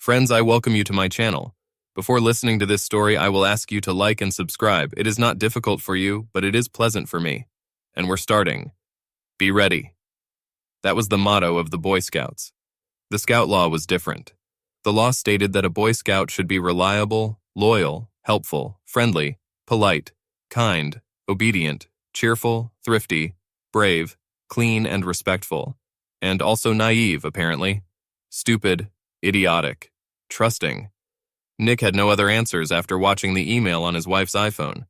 Friends, I welcome you to my channel. Before listening to this story, I will ask you to like and subscribe. It is not difficult for you, but it is pleasant for me. And we're starting. Be ready. That was the motto of the Boy Scouts. The Scout law was different. The law stated that a Boy Scout should be reliable, loyal, helpful, friendly, polite, kind, obedient, cheerful, thrifty, brave, clean, and respectful. And also naive, apparently. Stupid, idiotic, trusting. Nick had no other answers after watching the email on his wife's iPhone.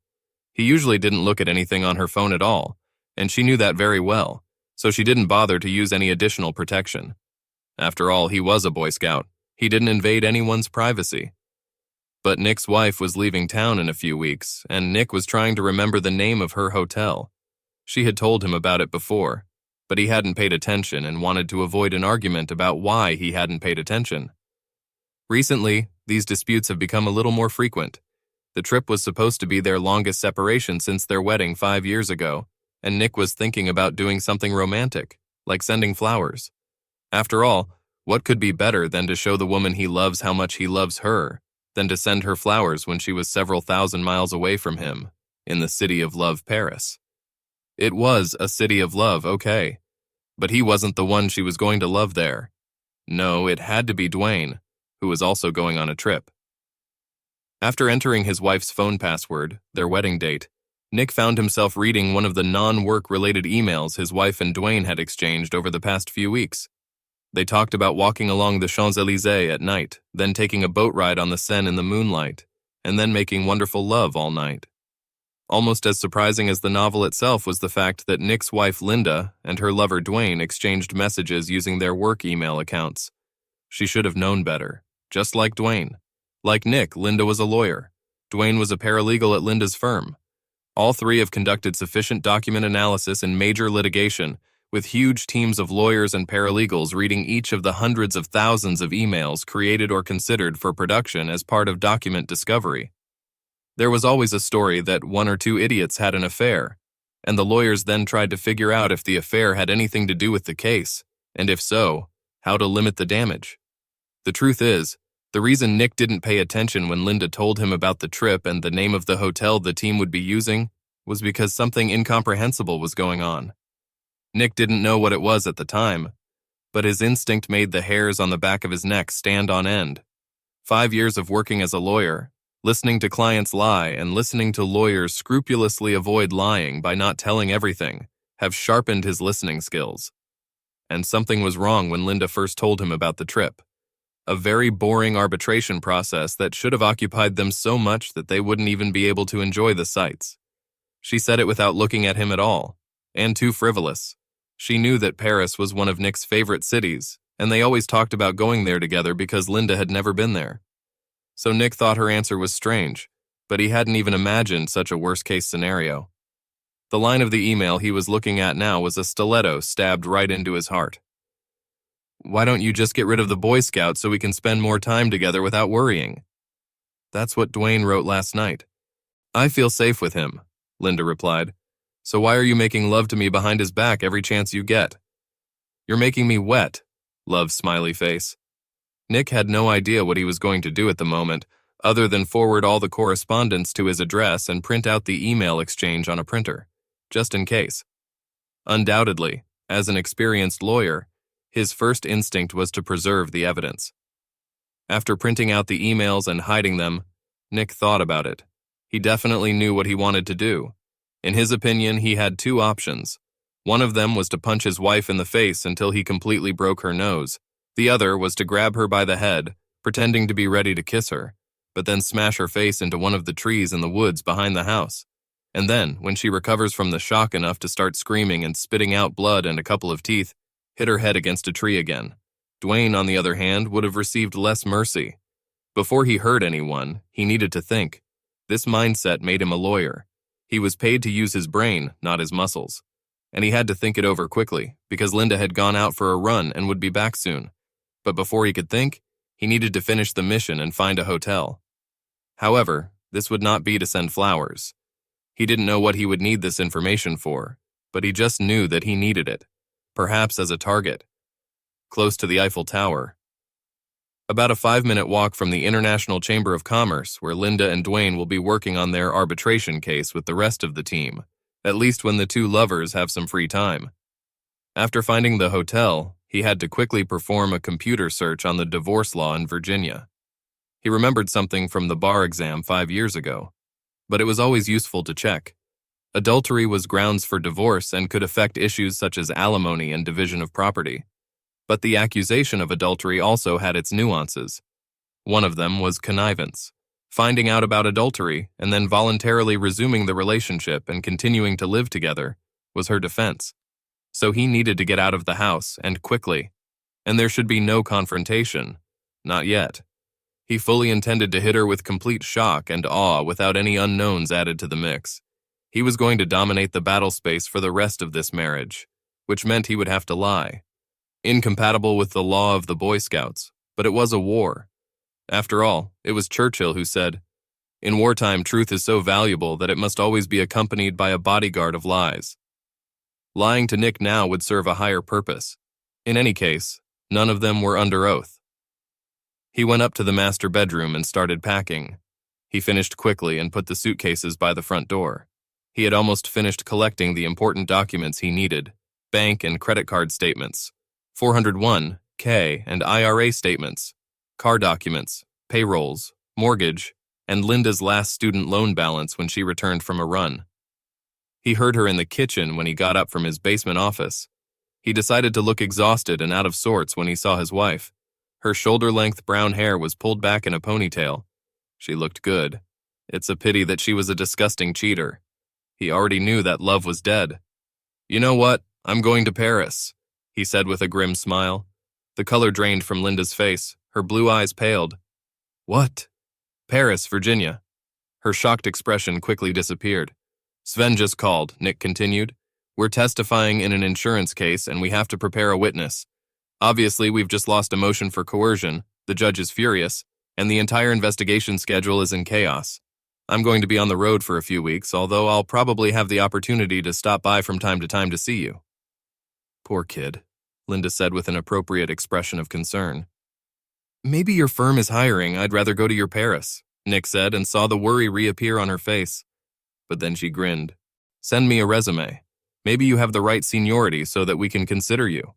He usually didn't look at anything on her phone at all, and she knew that very well, so she didn't bother to use any additional protection. After all, he was a Boy Scout. He didn't invade anyone's privacy. But Nick's wife was leaving town in a few weeks, and Nick was trying to remember the name of her hotel. She had told him about it before, but he hadn't paid attention and wanted to avoid an argument about why he hadn't paid attention. Recently, these disputes have become a little more frequent. The trip was supposed to be their longest separation since their wedding 5 years ago, and Nick was thinking about doing something romantic, like sending flowers. After all, what could be better than to show the woman he loves how much he loves her, than to send her flowers when she was several thousand miles away from him, in the city of love, Paris? It was a city of love, okay, but he wasn't the one she was going to love there. No, it had to be Dwayne, who was also going on a trip. After entering his wife's phone password, their wedding date, Nick found himself reading one of the non-work-related emails his wife and Dwayne had exchanged over the past few weeks. They talked about walking along the Champs-Élysées at night, then taking a boat ride on the Seine in the moonlight, and then making wonderful love all night. Almost as surprising as the novel itself was the fact that Nick's wife Linda and her lover Dwayne exchanged messages using their work email accounts. She should have known better, just like Dwayne. Like Nick, Linda was a lawyer. Dwayne was a paralegal at Linda's firm. All three have conducted sufficient document analysis in major litigation, with huge teams of lawyers and paralegals reading each of the hundreds of thousands of emails created or considered for production as part of document discovery. There was always a story that one or two idiots had an affair, and the lawyers then tried to figure out if the affair had anything to do with the case, and if so, how to limit the damage. The truth is, the reason Nick didn't pay attention when Linda told him about the trip and the name of the hotel the team would be using was because something incomprehensible was going on. Nick didn't know what it was at the time, but his instinct made the hairs on the back of his neck stand on end. 5 years of working as a lawyer, listening to clients lie and listening to lawyers scrupulously avoid lying by not telling everything, have sharpened his listening skills. And something was wrong when Linda first told him about the trip. A very boring arbitration process that should have occupied them so much that they wouldn't even be able to enjoy the sights. She said it without looking at him at all, and too frivolous. She knew that Paris was one of Nick's favorite cities, and they always talked about going there together because Linda had never been there. So Nick thought her answer was strange, but he hadn't even imagined such a worst-case scenario. The line of the email he was looking at now was a stiletto stabbed right into his heart. "Why don't you just get rid of the Boy Scouts so we can spend more time together without worrying?" That's what Dwayne wrote last night. "I feel safe with him," Linda replied. "So why are you making love to me behind his back every chance you get?" "You're making me wet," Love's smiley face. Nick had no idea what he was going to do at the moment, other than forward all the correspondence to his address and print out the email exchange on a printer, just in case. Undoubtedly, as an experienced lawyer, his first instinct was to preserve the evidence. After printing out the emails and hiding them, Nick thought about it. He definitely knew what he wanted to do. In his opinion, he had two options. One of them was to punch his wife in the face until he completely broke her nose. The other was to grab her by the head, pretending to be ready to kiss her, but then smash her face into one of the trees in the woods behind the house. And then, when she recovers from the shock enough to start screaming and spitting out blood and a couple of teeth, hit her head against a tree again. Dwayne, on the other hand, would have received less mercy. Before he hurt anyone, he needed to think. This mindset made him a lawyer. He was paid to use his brain, not his muscles. And he had to think it over quickly, because Linda had gone out for a run and would be back soon. But before he could think, he needed to finish the mission and find a hotel. However, this would not be to send flowers. He didn't know what he would need this information for, but he just knew that he needed it, perhaps as a target, close to the Eiffel Tower. About a 5-minute walk from the International Chamber of Commerce, where Linda and Dwayne will be working on their arbitration case with the rest of the team, at least when the two lovers have some free time. After finding the hotel, he had to quickly perform a computer search on the divorce law in Virginia. He remembered something from the bar exam 5 years ago, but it was always useful to check. Adultery was grounds for divorce and could affect issues such as alimony and division of property. But the accusation of adultery also had its nuances. One of them was connivance, finding out about adultery and then voluntarily resuming the relationship and continuing to live together was her defense. So he needed to get out of the house, and quickly. And there should be no confrontation. Not yet. He fully intended to hit her with complete shock and awe without any unknowns added to the mix. He was going to dominate the battle space for the rest of this marriage, which meant he would have to lie. Incompatible with the law of the Boy Scouts, but it was a war. After all, it was Churchill who said, "In wartime, truth is so valuable that it must always be accompanied by a bodyguard of lies." Lying to Nick now would serve a higher purpose. In any case, none of them were under oath. He went up to the master bedroom and started packing. He finished quickly and put the suitcases by the front door. He had almost finished collecting the important documents he needed: bank and credit card statements, 401(k) and IRA statements, car documents, payrolls, mortgage, and Linda's last student loan balance when she returned from a run. He heard her in the kitchen when he got up from his basement office. He decided to look exhausted and out of sorts when he saw his wife. Her shoulder-length brown hair was pulled back in a ponytail. She looked good. It's a pity that she was a disgusting cheater. He already knew that love was dead. "You know what? I'm going to Paris," he said with a grim smile. The color drained from Linda's face. Her blue eyes paled. "What?" "Paris, Virginia." Her shocked expression quickly disappeared. "Sven just called," Nick continued. "We're testifying in an insurance case and we have to prepare a witness. Obviously, we've just lost a motion for coercion, the judge is furious, and the entire investigation schedule is in chaos. I'm going to be on the road for a few weeks, although I'll probably have the opportunity to stop by from time to time to see you." "Poor kid," Linda said with an appropriate expression of concern. "Maybe your firm is hiring. I'd rather go to your Paris," Nick said, and saw the worry reappear on her face. But then she grinned. "Send me a resume. Maybe you have the right seniority so that we can consider you."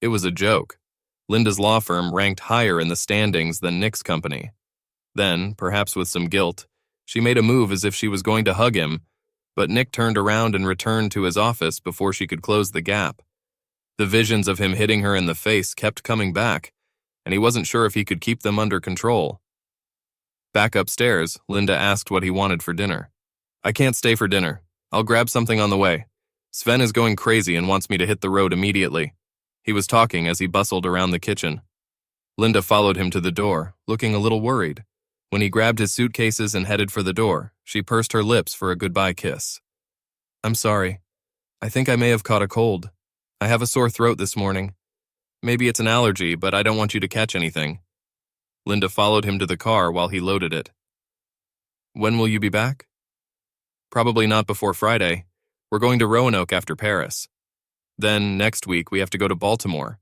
It was a joke. Linda's law firm ranked higher in the standings than Nick's company. Then, perhaps with some guilt, she made a move as if she was going to hug him, but Nick turned around and returned to his office before she could close the gap. The visions of him hitting her in the face kept coming back, and he wasn't sure if he could keep them under control. Back upstairs, Linda asked what he wanted for dinner. "I can't stay for dinner. I'll grab something on the way. Sven is going crazy and wants me to hit the road immediately." He was talking as he bustled around the kitchen. Linda followed him to the door, looking a little worried. When he grabbed his suitcases and headed for the door, she pursed her lips for a goodbye kiss. "I'm sorry. I think I may have caught a cold. I have a sore throat this morning. Maybe it's an allergy, but I don't want you to catch anything." Linda followed him to the car while he loaded it. "When will you be back?" "Probably not before Friday. We're going to Roanoke after Paris. Then, next week, we have to go to Baltimore."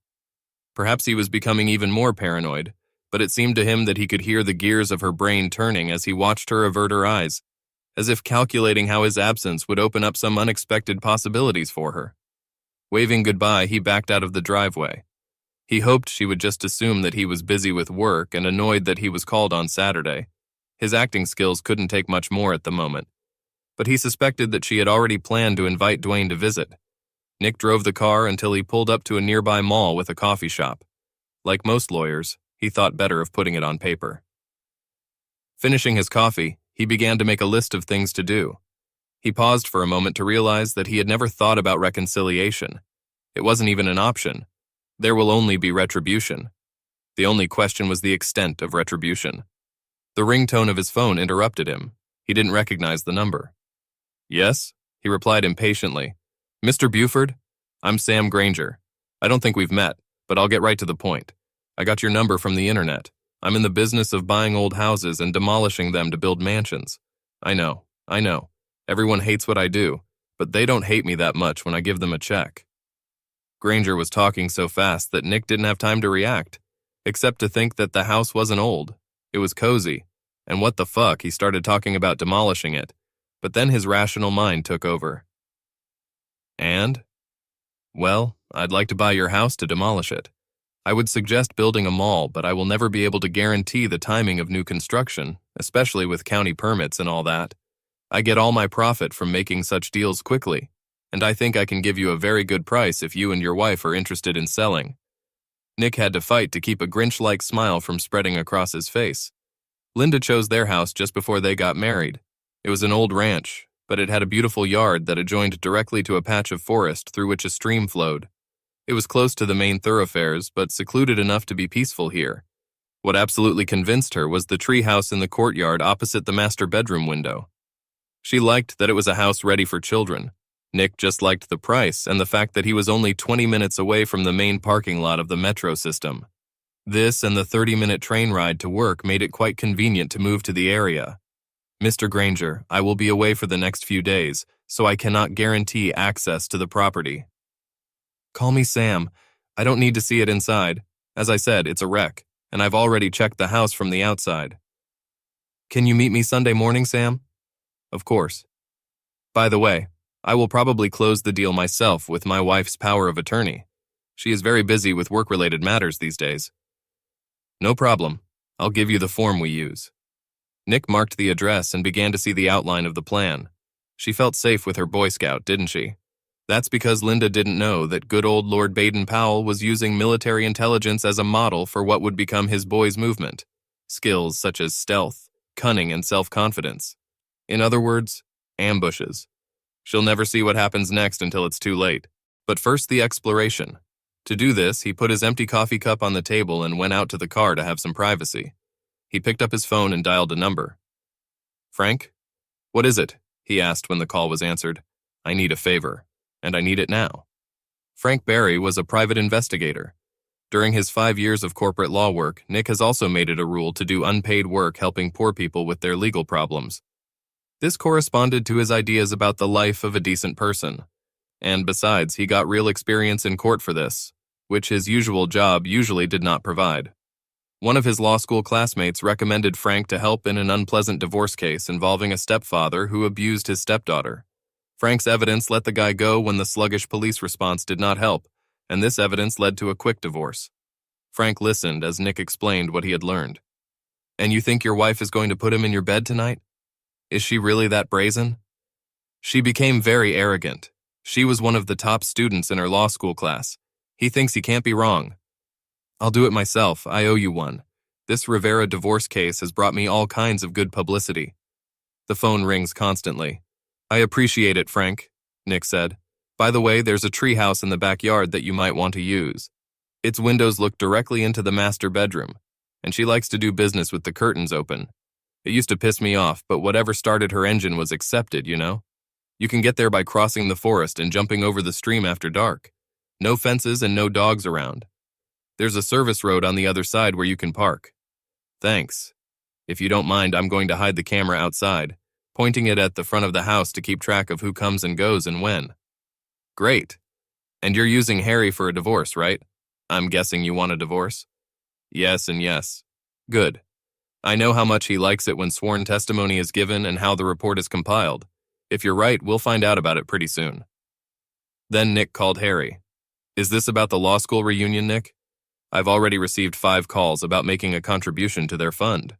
Perhaps he was becoming even more paranoid, but it seemed to him that he could hear the gears of her brain turning as he watched her avert her eyes, as if calculating how his absence would open up some unexpected possibilities for her. Waving goodbye, he backed out of the driveway. He hoped she would just assume that he was busy with work and annoyed that he was called on Saturday. His acting skills couldn't take much more at the moment, but he suspected that she had already planned to invite Dwayne to visit. Nick drove the car until he pulled up to a nearby mall with a coffee shop. Like most lawyers, he thought better of putting it on paper. Finishing his coffee, he began to make a list of things to do. He paused for a moment to realize that he had never thought about reconciliation. It wasn't even an option. There will only be retribution. The only question was the extent of retribution. The ringtone of his phone interrupted him. He didn't recognize the number. "Yes?" he replied impatiently. "Mr. Buford? I'm Sam Granger. I don't think we've met, but I'll get right to the point. I got your number from the internet. I'm in the business of buying old houses and demolishing them to build mansions. I know. Everyone hates what I do, but they don't hate me that much when I give them a check." Granger was talking so fast that Nick didn't have time to react. except to think that the house wasn't old. It was cozy, and what the fuck, he started talking about demolishing it, but then his rational mind took over. And? Well, I'd like to buy your house to demolish it. I would suggest building a mall, but I will never be able to guarantee the timing of new construction, especially with county permits and all that. I get all my profit from making such deals quickly, and I think I can give you a very good price if you and your wife are interested in selling. Nick had to fight to keep a Grinch-like smile from spreading across his face. Linda chose their house just before they got married. It was an old ranch, but it had a beautiful yard that adjoined directly to a patch of forest through which a stream flowed. It was close to the main thoroughfares, but secluded enough to be peaceful here. What absolutely convinced her was the tree house in the courtyard opposite the master bedroom window. She liked that it was a house ready for children. Nick just liked the price and the fact that he was only 20 minutes away from the main parking lot of the metro system. This and the 30-minute train ride to work made it quite convenient to move to the area. Mr. Granger, I will be away for the next few days, so I cannot guarantee access to the property. Call me Sam. I don't need to see it inside. As I said, it's a wreck, and I've already checked the house from the outside. Can you meet me Sunday morning, Sam? Of course. By the way, I will probably close the deal myself with my wife's power of attorney. She is very busy with work-related matters these days. No problem. I'll give you the form we use. Nick marked the address and began to see the outline of the plan. She felt safe with her Boy Scout, didn't she? That's because Linda didn't know that good old Lord Baden-Powell was using military intelligence as a model for what would become his boys' movement. Skills such as stealth, cunning, and self-confidence. In other words, ambushes. She'll never see what happens next until it's too late. But first, the exploration. To do this, he put his empty coffee cup on the table and went out to the car to have some privacy. He picked up his phone and dialed a number. Frank? What is it? He asked when the call was answered. I need a favor, and I need it now. Frank Barry was a private investigator. During his 5 years of corporate law work, Nick has also made it a rule to do unpaid work helping poor people with their legal problems. This corresponded to his ideas about the life of a decent person. And besides, he got real experience in court for this, which his usual job usually did not provide. One of his law school classmates recommended Frank to help in an unpleasant divorce case involving a stepfather who abused his stepdaughter. Frank's evidence let the guy go when the sluggish police response did not help, and this evidence led to a quick divorce. Frank listened as Nick explained what he had learned. And you think your wife is going to put him in your bed tonight? Is she really that brazen? She became very arrogant. She was one of the top students in her law school class. He thinks he can't be wrong. I'll do it myself. I owe you one. This Rivera divorce case has brought me all kinds of good publicity. The phone rings constantly. I appreciate it, Frank, Nick said. By the way, there's a treehouse in the backyard that you might want to use. Its windows look directly into the master bedroom, and she likes to do business with the curtains open. It used to piss me off, but whatever started her engine was accepted, you know? You can get there by crossing the forest and jumping over the stream after dark. No fences and no dogs around. There's a service road on the other side where you can park. Thanks. If you don't mind, I'm going to hide the camera outside, pointing it at the front of the house to keep track of who comes and goes and when. Great. And you're using Harry for a divorce, right? I'm guessing you want a divorce? Yes and yes. Good. I know how much he likes it when sworn testimony is given and how the report is compiled. If you're right, we'll find out about it pretty soon. Then Nick called Harry. Is this about the law school reunion, Nick? I've already received 5 calls about making a contribution to their fund.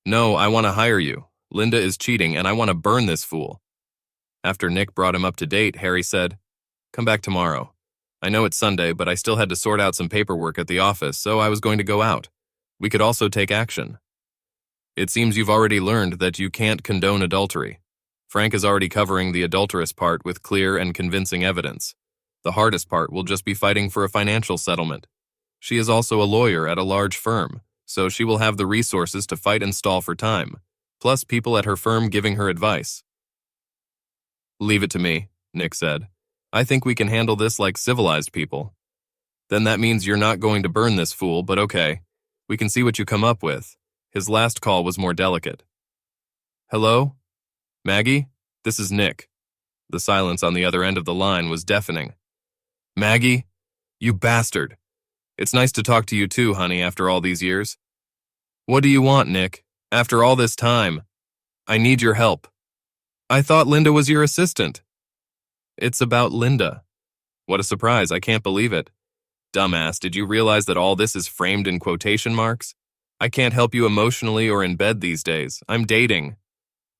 No, I want to hire you. Linda is cheating and I want to burn this fool. After Nick brought him up to date, Harry said, Come back tomorrow. I know it's Sunday, but I still had to sort out some paperwork at the office, so I was going to go out. We could also take action. It seems you've already learned that you can't condone adultery. Frank is already covering the adulterous part with clear and convincing evidence. The hardest part will just be fighting for a financial settlement. She is also a lawyer at a large firm, so she will have the resources to fight and stall for time, plus people at her firm giving her advice. Leave it to me, Nick said. I think we can handle this like civilized people. Then that means you're not going to burn this fool, but okay. We can see what you come up with. His last call was more delicate. Hello? Maggie? This is Nick. The silence on the other end of the line was deafening. Maggie? You bastard. It's nice to talk to you too, honey, after all these years. What do you want, Nick? After all this time, I need your help. I thought Linda was your assistant. It's about Linda. What a surprise, I can't believe it. Dumbass, did you realize that all this is framed in quotation marks? I can't help you emotionally or in bed these days. I'm dating.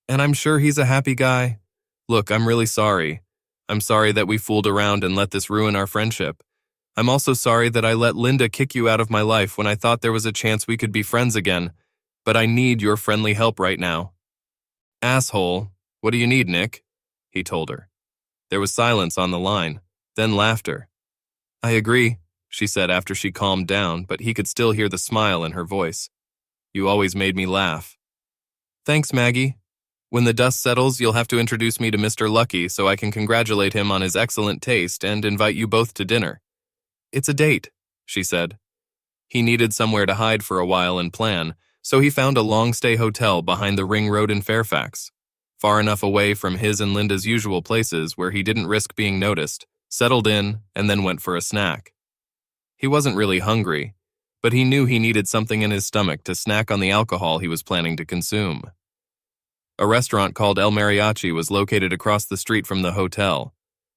And I'm sure he's a happy guy. Look, I'm really sorry. I'm sorry that we fooled around and let this ruin our friendship. I'm also sorry that I let Linda kick you out of my life when I thought there was a chance we could be friends again. But I need your friendly help right now. Asshole, what do you need, Nick? He told her. There was silence on the line, then laughter. I agree, she said after she calmed down, but he could still hear the smile in her voice. You always made me laugh. Thanks, Maggie. When the dust settles, you'll have to introduce me to Mr. Lucky so I can congratulate him on his excellent taste and invite you both to dinner. It's a date, she said. He needed somewhere to hide for a while and plan, so he found a long-stay hotel behind the Ring Road in Fairfax, far enough away from his and Linda's usual places where he didn't risk being noticed, settled in, and then went for a snack. He wasn't really hungry, but he knew he needed something in his stomach to snack on the alcohol he was planning to consume. A restaurant called El Mariachi was located across the street from the hotel.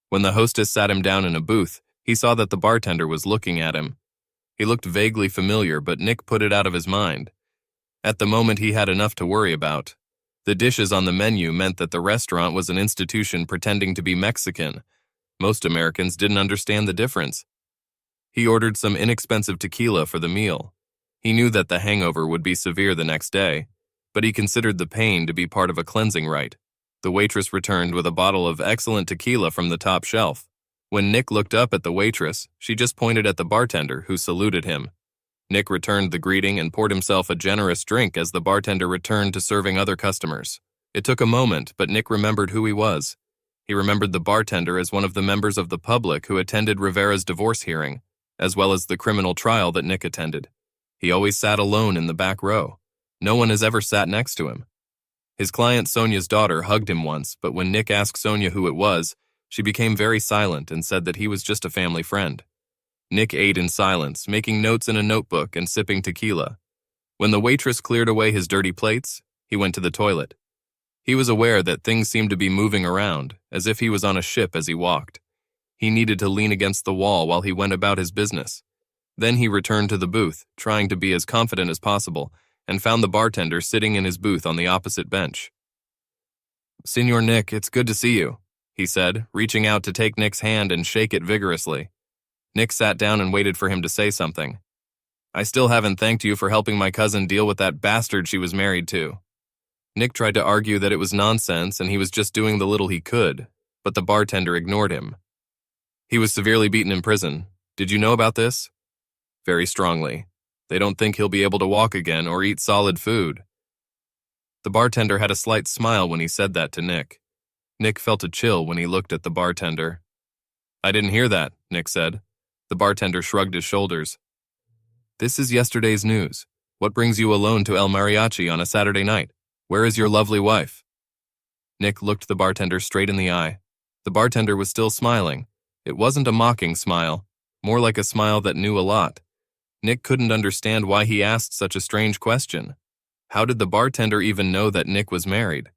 When the hostess sat him down in a booth, he saw that the bartender was looking at him. He looked vaguely familiar, but Nick put it out of his mind. At the moment, he had enough to worry about. The dishes on the menu meant that the restaurant was an institution pretending to be Mexican. Most Americans didn't understand the difference. He ordered some inexpensive tequila for the meal. He knew that the hangover would be severe the next day, but he considered the pain to be part of a cleansing rite. The waitress returned with a bottle of excellent tequila from the top shelf. When Nick looked up at the waitress, she just pointed at the bartender, who saluted him. Nick returned the greeting and poured himself a generous drink as the bartender returned to serving other customers. It took a moment, but Nick remembered who he was. He remembered the bartender as one of the members of the public who attended Rivera's divorce hearing, as well as the criminal trial that Nick attended. He always sat alone in the back row. No one has ever sat next to him. His client Sonia's daughter hugged him once, but when Nick asked Sonia who it was, she became very silent and said that he was just a family friend. Nick ate in silence, making notes in a notebook and sipping tequila. When the waitress cleared away his dirty plates, he went to the toilet. He was aware that things seemed to be moving around, as if he was on a ship as he walked. He needed to lean against the wall while he went about his business. Then he returned to the booth, trying to be as confident as possible, and found the bartender sitting in his booth on the opposite bench. Senor Nick, it's good to see you, he said, reaching out to take Nick's hand and shake it vigorously. Nick sat down and waited for him to say something. I still haven't thanked you for helping my cousin deal with that bastard she was married to. Nick tried to argue that it was nonsense and he was just doing the little he could, but the bartender ignored him. He was severely beaten in prison. Did you know about this? Very strongly. They don't think he'll be able to walk again or eat solid food. The bartender had a slight smile when he said that to Nick. Nick felt a chill when he looked at the bartender. I didn't hear that, Nick said. The bartender shrugged his shoulders. This is yesterday's news. What brings you alone to El Mariachi on a Saturday night? Where is your lovely wife? Nick looked the bartender straight in the eye. The bartender was still smiling. It wasn't a mocking smile, more like a smile that knew a lot. Nick couldn't understand why he asked such a strange question. How did the bartender even know that Nick was married?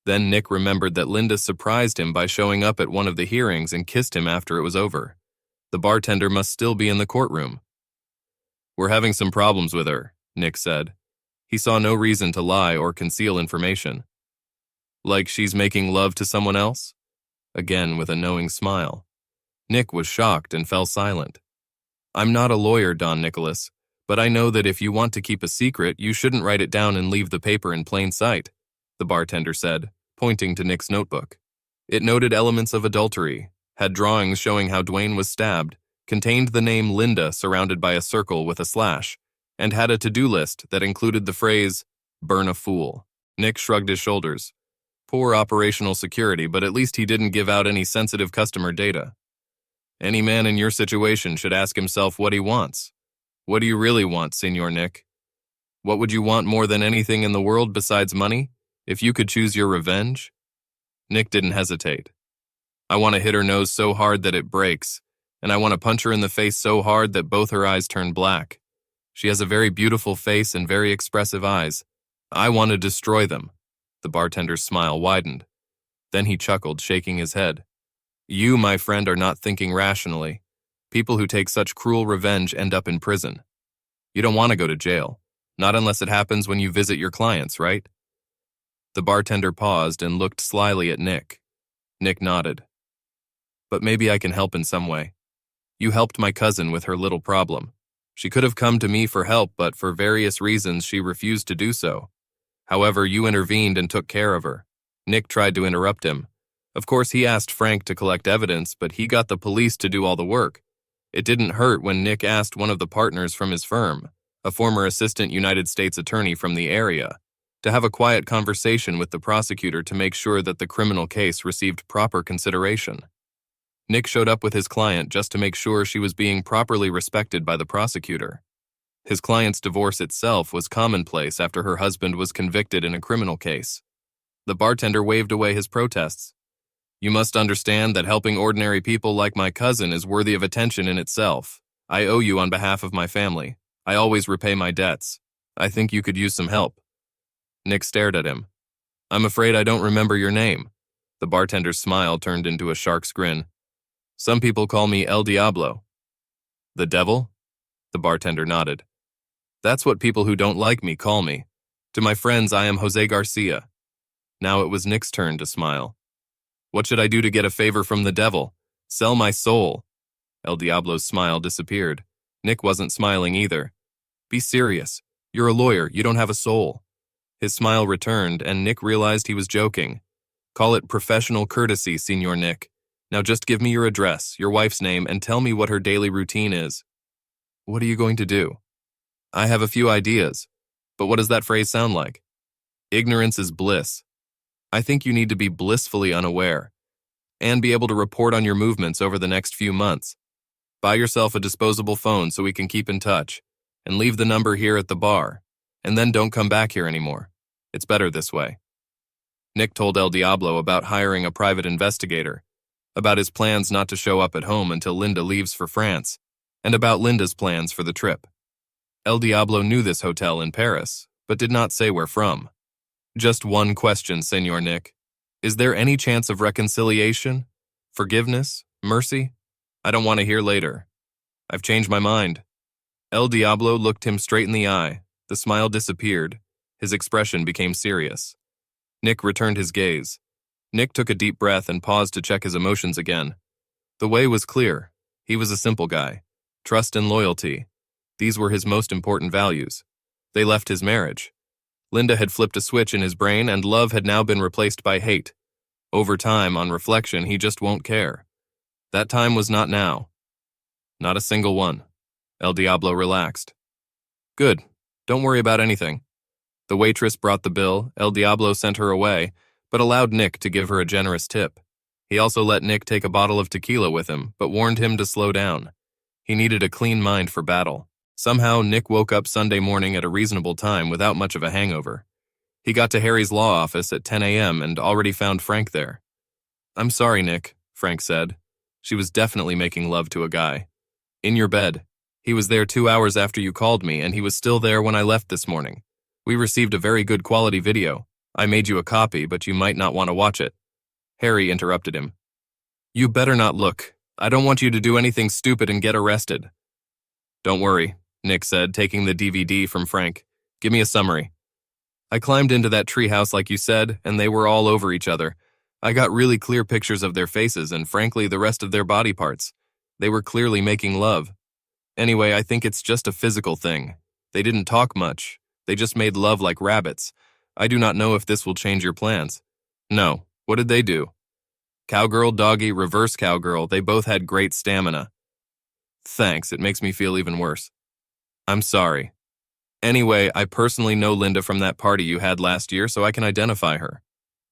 Then Nick remembered that Linda surprised him by showing up at one of the hearings and kissed him after it was over. The bartender must still be in the courtroom. We're having some problems with her, Nick said. He saw no reason to lie or conceal information. Like she's making love to someone else? Again with a knowing smile. Nick was shocked and fell silent. I'm not a lawyer, Don Nicholas, but I know that if you want to keep a secret, you shouldn't write it down and leave the paper in plain sight, the bartender said, pointing to Nick's notebook. It noted elements of adultery, had drawings showing how Dwayne was stabbed, contained the name Linda surrounded by a circle with a slash, and had a to-do list that included the phrase, burn a fool. Nick shrugged his shoulders. Poor operational security, but at least he didn't give out any sensitive customer data. Any man in your situation should ask himself what he wants. What do you really want, Senor Nick? What would you want more than anything in the world besides money, if you could choose your revenge? Nick didn't hesitate. I want to hit her nose so hard that it breaks, and I want to punch her in the face so hard that both her eyes turn black. She has a very beautiful face and very expressive eyes. I want to destroy them." The bartender's smile widened. Then he chuckled, shaking his head. "You, my friend, are not thinking rationally. People who take such cruel revenge end up in prison. You don't want to go to jail, not unless it happens when you visit your clients, right?" The bartender paused and looked slyly at Nick. Nick nodded. "But maybe I can help in some way. You helped my cousin with her little problem. She could have come to me for help, but for various reasons she refused to do so. However, you intervened and took care of her." Nick tried to interrupt him. Of course, he asked Frank to collect evidence, but he got the police to do all the work. It didn't hurt when Nick asked one of the partners from his firm, a former assistant United States attorney from the area, to have a quiet conversation with the prosecutor to make sure that the criminal case received proper consideration. Nick showed up with his client just to make sure she was being properly respected by the prosecutor. His client's divorce itself was commonplace after her husband was convicted in a criminal case. The bartender waved away his protests. "You must understand that helping ordinary people like my cousin is worthy of attention in itself. I owe you on behalf of my family. I always repay my debts. I think you could use some help." Nick stared at him. "I'm afraid I don't remember your name." The bartender's smile turned into a shark's grin. "Some people call me El Diablo." "The devil?" The bartender nodded. "That's what people who don't like me call me. To my friends, I am Jose Garcia." Now it was Nick's turn to smile. "What should I do to get a favor from the devil? Sell my soul." El Diablo's smile disappeared. Nick wasn't smiling either. "Be serious. You're a lawyer. You don't have a soul." His smile returned, and Nick realized he was joking. "Call it professional courtesy, Senor Nick. Now just give me your address, your wife's name, and tell me what her daily routine is." "What are you going to do?" "I have a few ideas. But what does that phrase sound like?" "Ignorance is bliss. I think you need to be blissfully unaware and be able to report on your movements over the next few months. Buy yourself a disposable phone so we can keep in touch, and leave the number here at the bar, and then don't come back here anymore. It's better this way." Nick told El Diablo about hiring a private investigator, about his plans not to show up at home until Linda leaves for France, and about Linda's plans for the trip. El Diablo knew this hotel in Paris, but did not say where from. "Just one question, Senor Nick. Is there any chance of reconciliation? Forgiveness? Mercy? I don't want to hear later. I've changed my mind." El Diablo looked him straight in the eye. The smile disappeared. His expression became serious. Nick returned his gaze. Nick took a deep breath and paused to check his emotions again. The way was clear. He was a simple guy. Trust and loyalty. These were his most important values. They left his marriage. Linda had flipped a switch in his brain, and love had now been replaced by hate. Over time, on reflection, he just won't care. That time was not now. Not a single one. El Diablo relaxed. "Good. Don't worry about anything." The waitress brought the bill. El Diablo sent her away, but allowed Nick to give her a generous tip. He also let Nick take a bottle of tequila with him, but warned him to slow down. He needed a clean mind for battle. Somehow, Nick woke up Sunday morning at a reasonable time without much of a hangover. He got to Harry's law office at 10 a.m. and already found Frank there. "I'm sorry, Nick," Frank said. She was definitely making love to a guy. "In your bed. He was there 2 hours after you called me, and he was still there when I left this morning. We received a very good quality video. I made you a copy, but you might not want to watch it." Harry interrupted him. "You better not look. I don't want you to do anything stupid and get arrested." "Don't worry," Nick said, taking the DVD from Frank. "Give me a summary." "I climbed into that treehouse like you said, and they were all over each other. I got really clear pictures of their faces and, frankly, the rest of their body parts. They were clearly making love. Anyway, I think it's just a physical thing. They didn't talk much. They just made love like rabbits. I do not know if this will change your plans." "No. What did they do?" "Cowgirl, doggy, reverse cowgirl. They both had great stamina." "Thanks. It makes me feel even worse." "I'm sorry. Anyway, I personally know Linda from that party you had last year, so I can identify her.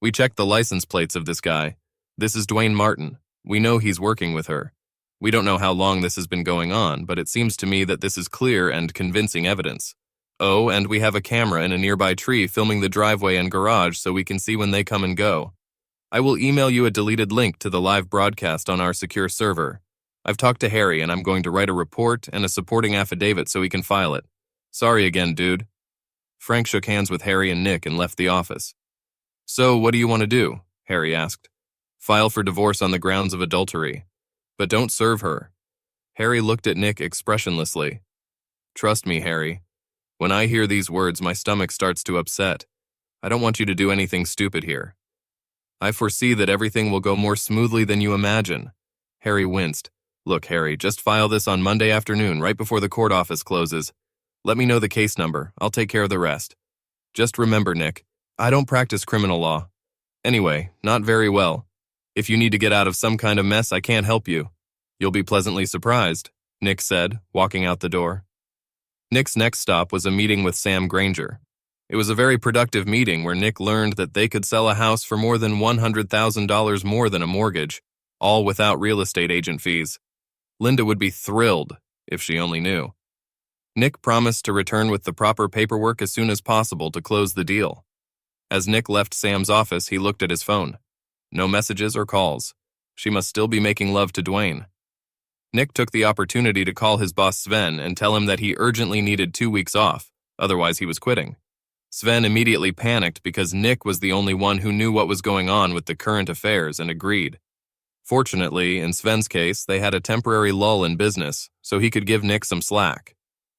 We checked the license plates of this guy. This is Dwayne Martin. We know he's working with her. We don't know how long this has been going on, but it seems to me that this is clear and convincing evidence. Oh, and we have a camera in a nearby tree filming the driveway and garage so we can see when they come and go. I will email you a deleted link to the live broadcast on our secure server. I've talked to Harry and I'm going to write a report and a supporting affidavit so he can file it. Sorry again, dude. Frank shook hands with Harry and Nick and left the office. So, what do you want to do? Harry asked. File for divorce on the grounds of adultery. But don't serve her. Harry looked at Nick expressionlessly. Trust me, Harry. When I hear these words, my stomach starts to upset. I don't want you to do anything stupid here. I foresee that everything will go more smoothly than you imagine. Harry winced. Look, Harry, just file this on Monday afternoon, right before the court office closes. Let me know the case number. I'll take care of the rest. Just remember, Nick, I don't practice criminal law. Anyway, not very well. If you need to get out of some kind of mess, I can't help you. You'll be pleasantly surprised, Nick said, walking out the door. Nick's next stop was a meeting with Sam Granger. It was a very productive meeting where Nick learned that they could sell a house for more than $100,000 more than a mortgage, all without real estate agent fees. Linda would be thrilled if she only knew. Nick promised to return with the proper paperwork as soon as possible to close the deal. As Nick left Sam's office, he looked at his phone. No messages or calls. She must still be making love to Dwayne. Nick took the opportunity to call his boss Sven and tell him that he urgently needed 2 weeks off, otherwise he was quitting. Sven immediately panicked because Nick was the only one who knew what was going on with the current affairs and agreed. Fortunately, in Sven's case, they had a temporary lull in business, so he could give Nick some slack.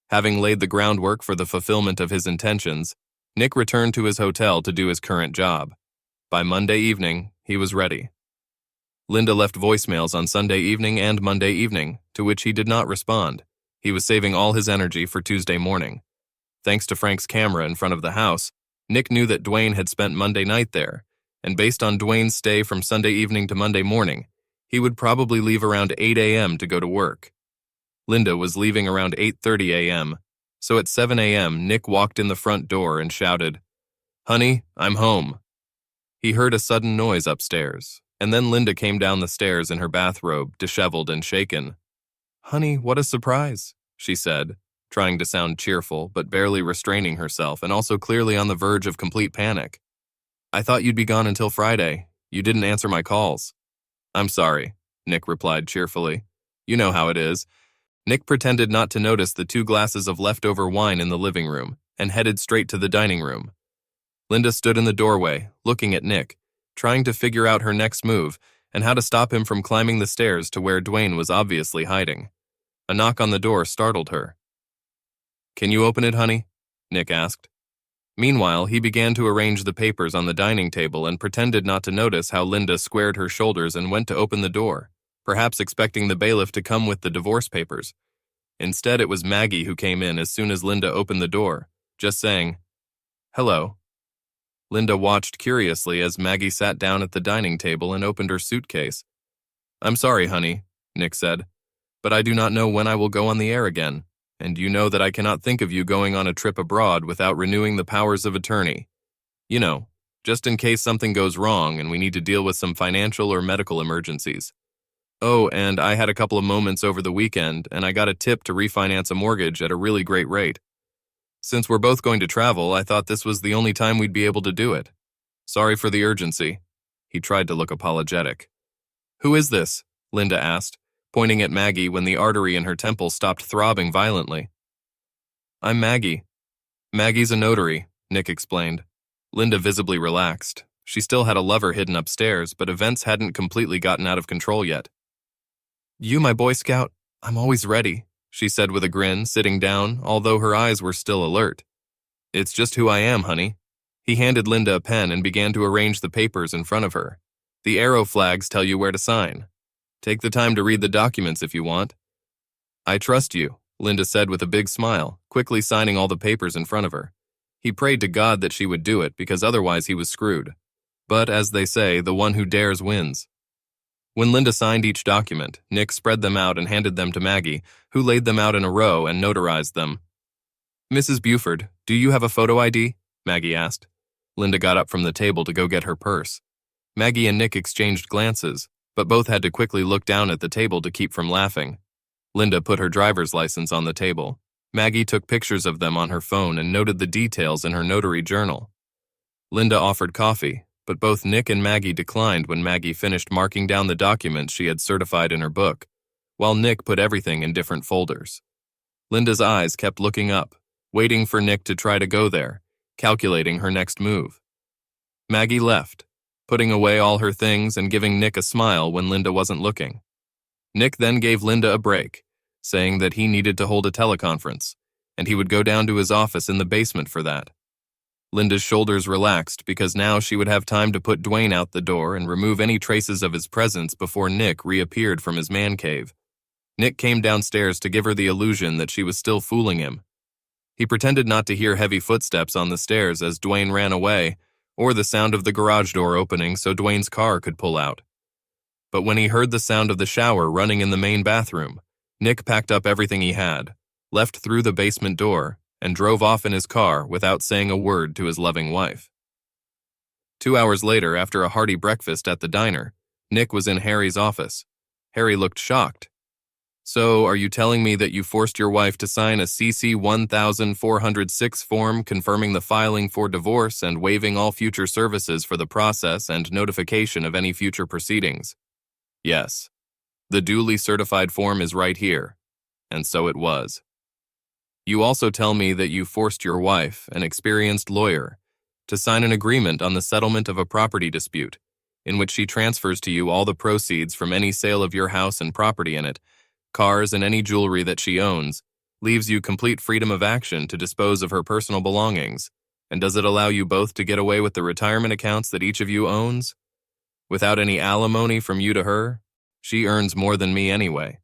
Having laid the groundwork for the fulfillment of his intentions, Nick returned to his hotel to do his current job. By Monday evening, he was ready. Linda left voicemails on Sunday evening and Monday evening, to which he did not respond. He was saving all his energy for Tuesday morning. Thanks to Frank's camera in front of the house, Nick knew that Dwayne had spent Monday night there, and based on Dwayne's stay from Sunday evening to Monday morning, he would probably leave around 8 a.m. to go to work. Linda was leaving around 8:30 a.m., so at 7 a.m. Nick walked in the front door and shouted, "Honey, I'm home." He heard a sudden noise upstairs, and then Linda came down the stairs in her bathrobe, disheveled and shaken. "Honey, what a surprise," she said, trying to sound cheerful but barely restraining herself and also clearly on the verge of complete panic. "I thought you'd be gone until Friday. You didn't answer my calls." "I'm sorry," Nick replied cheerfully. "You know how it is." Nick pretended not to notice the 2 glasses of leftover wine in the living room and headed straight to the dining room. Linda stood in the doorway, looking at Nick, trying to figure out her next move and how to stop him from climbing the stairs to where Dwayne was obviously hiding. A knock on the door startled her. "Can you open it, honey?" Nick asked. Meanwhile, he began to arrange the papers on the dining table and pretended not to notice how Linda squared her shoulders and went to open the door, perhaps expecting the bailiff to come with the divorce papers. Instead, it was Maggie who came in as soon as Linda opened the door, just saying, "Hello." Linda watched curiously as Maggie sat down at the dining table and opened her suitcase. "I'm sorry, honey," Nick said, "but I do not know when I will go on the air again, and you know that I cannot think of you going on a trip abroad without renewing the powers of attorney. You know, just in case something goes wrong and we need to deal with some financial or medical emergencies. Oh, and I had a couple of moments over the weekend, and I got a tip to refinance a mortgage at a really great rate. Since we're both going to travel, I thought this was the only time we'd be able to do it. Sorry for the urgency." He tried to look apologetic. "Who is this?" Linda asked, pointing at Maggie when the artery in her temple stopped throbbing violently. "I'm Maggie." "Maggie's a notary," Nick explained. Linda visibly relaxed. She still had a lover hidden upstairs, but events hadn't completely gotten out of control yet. "You, my Boy Scout? I'm always ready," she said with a grin, sitting down, although her eyes were still alert. "It's just who I am, honey." He handed Linda a pen and began to arrange the papers in front of her. "The arrow flags tell you where to sign. Take the time to read the documents if you want." "I trust you," Linda said with a big smile, quickly signing all the papers in front of her. He prayed to God that she would do it, because otherwise he was screwed. But, as they say, the one who dares wins. When Linda signed each document, Nick spread them out and handed them to Maggie, who laid them out in a row and notarized them. "Mrs. Buford, do you have a photo ID?" Maggie asked. Linda got up from the table to go get her purse. Maggie and Nick exchanged glances, but both had to quickly look down at the table to keep from laughing. Linda put her driver's license on the table. Maggie took pictures of them on her phone and noted the details in her notary journal. Linda offered coffee, but both Nick and Maggie declined when Maggie finished marking down the documents she had certified in her book. while Nick put everything in different folders. Linda's eyes kept looking up, waiting for Nick to try to go there, calculating her next move. Maggie left, putting away all her things and giving Nick a smile when Linda wasn't looking. Nick then gave Linda a break, saying that he needed to hold a teleconference, and he would go down to his office in the basement for that. Linda's shoulders relaxed because now she would have time to put Dwayne out the door and remove any traces of his presence before Nick reappeared from his man cave. Nick came downstairs to give her the illusion that she was still fooling him. He pretended not to hear heavy footsteps on the stairs as Dwayne ran away, or the sound of the garage door opening so Dwayne's car could pull out. But when he heard the sound of the shower running in the main bathroom, Nick packed up everything he had, left through the basement door, and drove off in his car without saying a word to his loving wife. 2 hours later, after a hearty breakfast at the diner, Nick was in Harry's office. Harry looked shocked. "So, are you telling me that you forced your wife to sign a CC 1406 form confirming the filing for divorce and waiving all future services for the process and notification of any future proceedings?" "Yes. The duly certified form is right here." And so it was. "You also tell me that you forced your wife, an experienced lawyer, to sign an agreement on the settlement of a property dispute, in which she transfers to you all the proceeds from any sale of your house and property in it, cars and any jewelry that she owns, leaves you complete freedom of action to dispose of her personal belongings, and does it allow you both to get away with the retirement accounts that each of you owns? Without any alimony from you to her, she earns more than me anyway."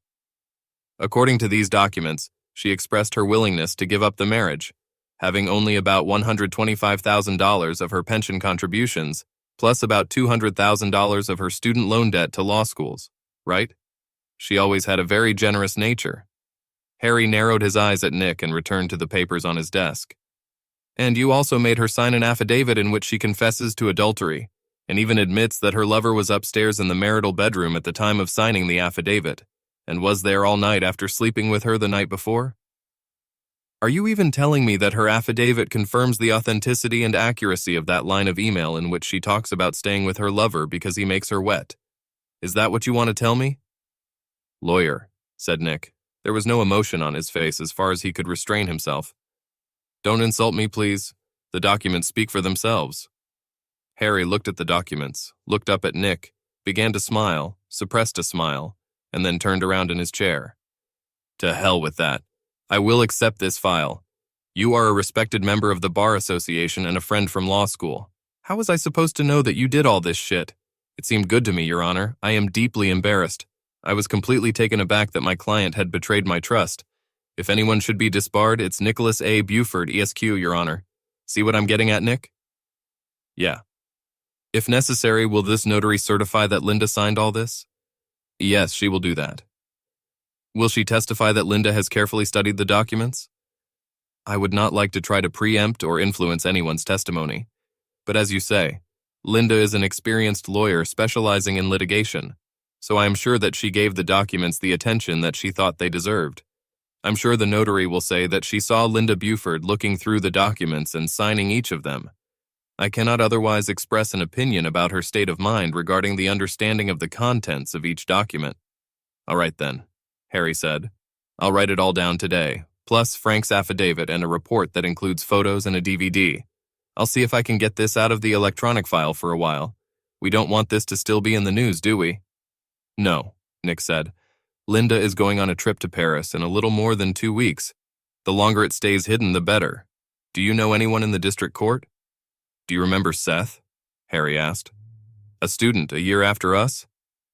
According to these documents, she expressed her willingness to give up the marriage, having only about $125,000 of her pension contributions, plus about $200,000 of her student loan debt to law schools, right? She always had a very generous nature. Harry narrowed his eyes at Nick and returned to the papers on his desk. "And you also made her sign an affidavit in which she confesses to adultery, and even admits that her lover was upstairs in the marital bedroom at the time of signing the affidavit, and was there all night after sleeping with her the night before? Are you even telling me that her affidavit confirms the authenticity and accuracy of that line of email in which she talks about staying with her lover because he makes her wet? Is that what you want to tell me?" "Lawyer," said Nick. There was no emotion on his face as far as he could restrain himself. "Don't insult me, please. The documents speak for themselves." Harry looked at the documents, looked up at Nick, began to smile, suppressed a smile, and then turned around in his chair. "To hell with that. I will accept this file. You are a respected member of the Bar Association and a friend from law school. How was I supposed to know that you did all this shit? It seemed good to me, Your Honor. I am deeply embarrassed. I was completely taken aback that my client had betrayed my trust. If anyone should be disbarred, it's Nicholas A. Buford, ESQ, Your Honor. See what I'm getting at, Nick?" "Yeah." "If necessary, will this notary certify that Linda signed all this?" "Yes, she will do that." "Will she testify that Linda has carefully studied the documents?" "I would not like to try to preempt or influence anyone's testimony. But as you say, Linda is an experienced lawyer specializing in litigation, so I am sure that she gave the documents the attention that she thought they deserved. I'm sure the notary will say that she saw Linda Buford looking through the documents and signing each of them. I cannot otherwise express an opinion about her state of mind regarding the understanding of the contents of each document." "All right then," Harry said. "I'll write it all down today, plus Frank's affidavit and a report that includes photos and a DVD. I'll see if I can get this out of the electronic file for a while. We don't want this to still be in the news, do we?" "No," Nick said. "Linda is going on a trip to Paris in a little more than 2 weeks. The longer it stays hidden, the better. Do you know anyone in the district court?" "Do you remember Seth?" Harry asked. "A student a year after us?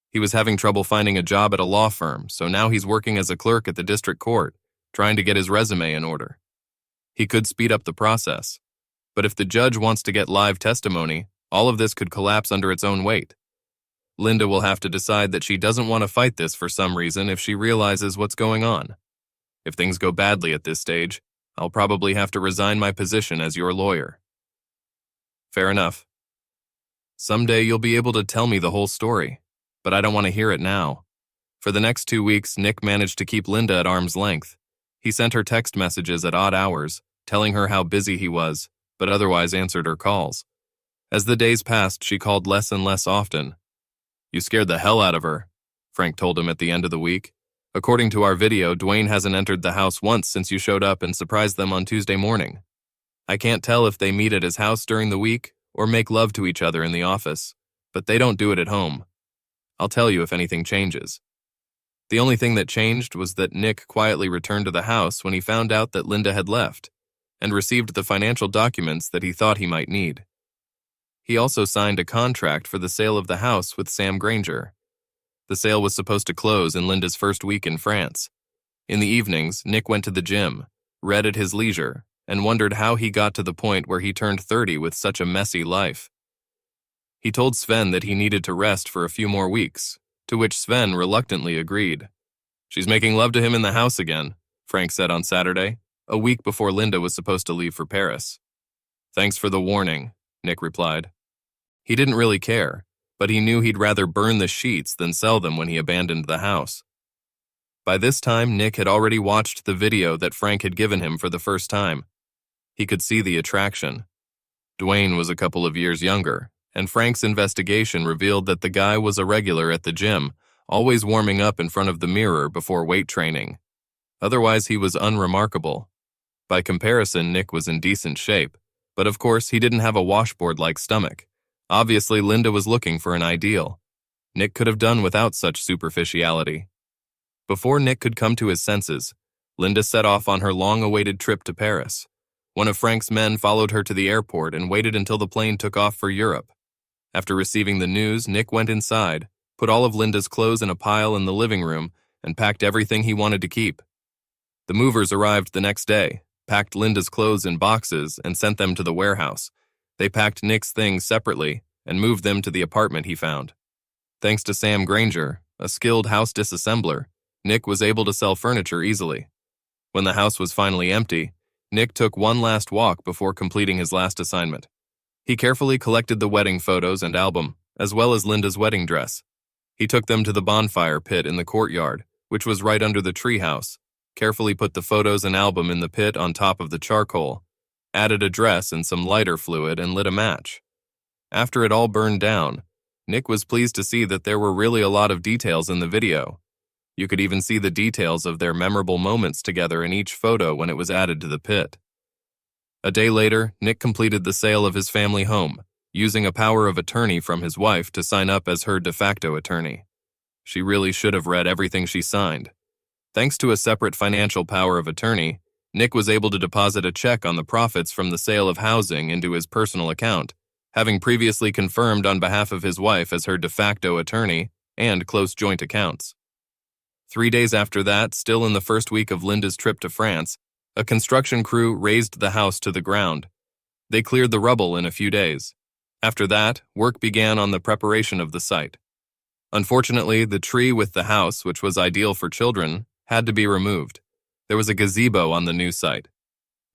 He was having trouble finding a job at a law firm, so now he's working as a clerk at the district court, trying to get his resume in order. He could speed up the process. But if the judge wants to get live testimony, all of this could collapse under its own weight. Linda will have to decide that she doesn't want to fight this for some reason if she realizes what's going on. If things go badly at this stage, I'll probably have to resign my position as your lawyer." "Fair enough. Someday you'll be able to tell me the whole story, but I don't want to hear it now." For the next 2 weeks, Nick managed to keep Linda at arm's length. He sent her text messages at odd hours, telling her how busy he was, but otherwise answered her calls. As the days passed, she called less and less often. "You scared the hell out of her," Frank told him at the end of the week. According to our video, Dwayne hasn't entered the house once since you showed up and surprised them on Tuesday morning. I can't tell if they meet at his house during the week or make love to each other in the office, but they don't do it at home. I'll tell you if anything changes." The only thing that changed was that Nick quietly returned to the house when he found out that Linda had left and received the financial documents that he thought he might need. He also signed a contract for the sale of the house with Sam Granger. The sale was supposed to close in Linda's first week in France. In the evenings, Nick went to the gym, read at his leisure, and wondered how he got to the point where he turned 30 with such a messy life. He told Sven that he needed to rest for a few more weeks, to which Sven reluctantly agreed. "She's making love to him in the house again," Frank said on Saturday, a week before Linda was supposed to leave for Paris. "Thanks for the warning," Nick replied. He didn't really care, but he knew he'd rather burn the sheets than sell them when he abandoned the house. By this time, Nick had already watched the video that Frank had given him for the first time. He could see the attraction. Dwayne was a couple of years younger, and Frank's investigation revealed that the guy was a regular at the gym, always warming up in front of the mirror before weight training. Otherwise, he was unremarkable. By comparison, Nick was in decent shape, but of course, he didn't have a washboard-like stomach. Obviously, Linda was looking for an ideal. Nick could have done without such superficiality. Before Nick could come to his senses, Linda set off on her long-awaited trip to Paris. One of Frank's men followed her to the airport and waited until the plane took off for Europe. After receiving the news, Nick went inside, put all of Linda's clothes in a pile in the living room, and packed everything he wanted to keep. The movers arrived the next day, packed Linda's clothes in boxes, and sent them to the warehouse. They packed Nick's things separately and moved them to the apartment he found. Thanks to Sam Granger, a skilled house disassembler, Nick was able to sell furniture easily. When the house was finally empty, Nick took one last walk before completing his last assignment. He carefully collected the wedding photos and album, as well as Linda's wedding dress. He took them to the bonfire pit in the courtyard, which was right under the treehouse, carefully put the photos and album in the pit on top of the charcoal, added a dress and some lighter fluid, and lit a match. After it all burned down, Nick was pleased to see that there were really a lot of details in the video. You could even see the details of their memorable moments together in each photo when it was added to the pit. A day later, Nick completed the sale of his family home, using a power of attorney from his wife to sign up as her de facto attorney. She really should have read everything she signed. Thanks to a separate financial power of attorney, Nick was able to deposit a check on the profits from the sale of housing into his personal account, having previously confirmed on behalf of his wife as her de facto attorney and close joint accounts. 3 days after that, still in the first week of Linda's trip to France, a construction crew razed the house to the ground. They cleared the rubble in a few days. After that, work began on the preparation of the site. Unfortunately, the tree with the house, which was ideal for children, had to be removed. There was a gazebo on the new site.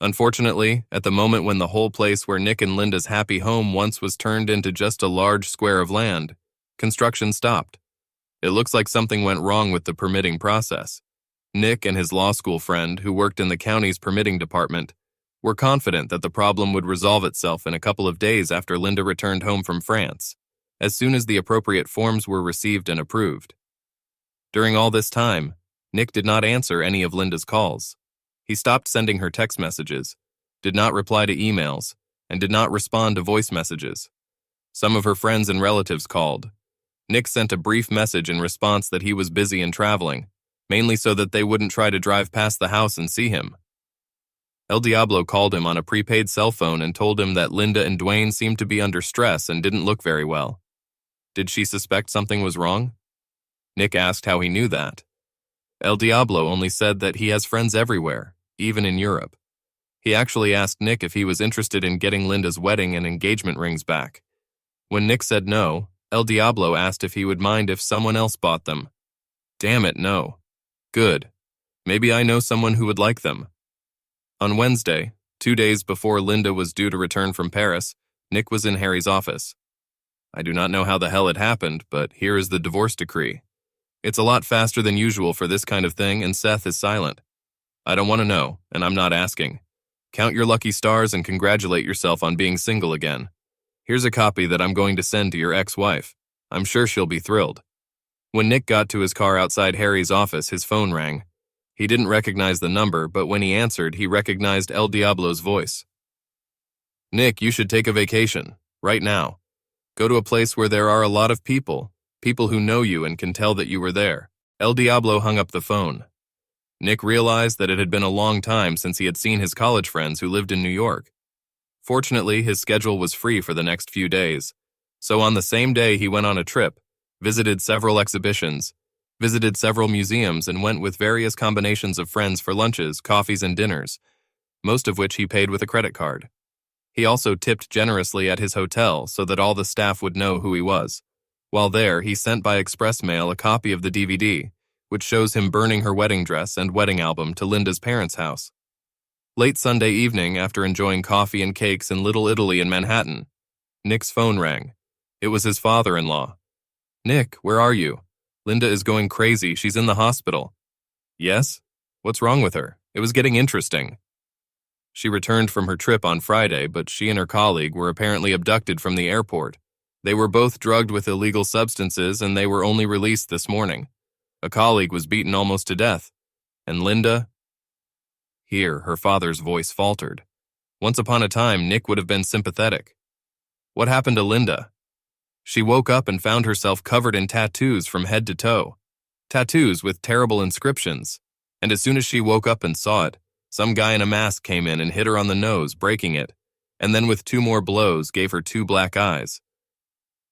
Unfortunately, at the moment when the whole place where Nick and Linda's happy home once was turned into just a large square of land, construction stopped. It looks like something went wrong with the permitting process. Nick and his law school friend, who worked in the county's permitting department, were confident that the problem would resolve itself in a couple of days after Linda returned home from France, as soon as the appropriate forms were received and approved. During all this time, Nick did not answer any of Linda's calls. He stopped sending her text messages, did not reply to emails, and did not respond to voice messages. Some of her friends and relatives called. Nick sent a brief message in response that he was busy and traveling, mainly so that they wouldn't try to drive past the house and see him. El Diablo called him on a prepaid cell phone and told him that Linda and Dwayne seemed to be under stress and didn't look very well. Did she suspect something was wrong? Nick asked how he knew that. El Diablo only said that he has friends everywhere, even in Europe. He actually asked Nick if he was interested in getting Linda's wedding and engagement rings back. When Nick said no, El Diablo asked if he would mind if someone else bought them. Damn it, no. Good. Maybe I know someone who would like them. On Wednesday, 2 days before Linda was due to return from Paris, Nick was in Harry's office. I do not know how the hell it happened, but here is the divorce decree. It's a lot faster than usual for this kind of thing, and Seth is silent. I don't want to know, and I'm not asking. Count your lucky stars and congratulate yourself on being single again. Here's a copy that I'm going to send to your ex-wife. I'm sure she'll be thrilled. When Nick got to his car outside Harry's office, his phone rang. He didn't recognize the number, but when he answered, he recognized El Diablo's voice. "Nick, you should take a vacation, right now. Go to a place where there are a lot of people who know you and can tell that you were there." El Diablo hung up the phone. Nick realized that it had been a long time since he had seen his college friends who lived in New York. Fortunately, his schedule was free for the next few days. So on the same day, he went on a trip, visited several exhibitions, visited several museums, and went with various combinations of friends for lunches, coffees, and dinners, most of which he paid with a credit card. He also tipped generously at his hotel so that all the staff would know who he was. While there, he sent by express mail a copy of the DVD, which shows him burning her wedding dress and wedding album to Linda's parents' house. Late Sunday evening, after enjoying coffee and cakes in Little Italy in Manhattan, Nick's phone rang. It was his father-in-law. "Nick, where are you? Linda is going crazy. She's in the hospital." "Yes? What's wrong with her? It was getting interesting." She returned from her trip on Friday, but she and her colleague were apparently abducted from the airport. They were both drugged with illegal substances, and they were only released this morning. A colleague was beaten almost to death. And Linda? Here, her father's voice faltered. Once upon a time, Nick would have been sympathetic. What happened to Linda? She woke up and found herself covered in tattoos from head to toe. Tattoos with terrible inscriptions. And as soon as she woke up and saw it, some guy in a mask came in and hit her on the nose, breaking it, and then with 2 more blows gave her 2 black eyes.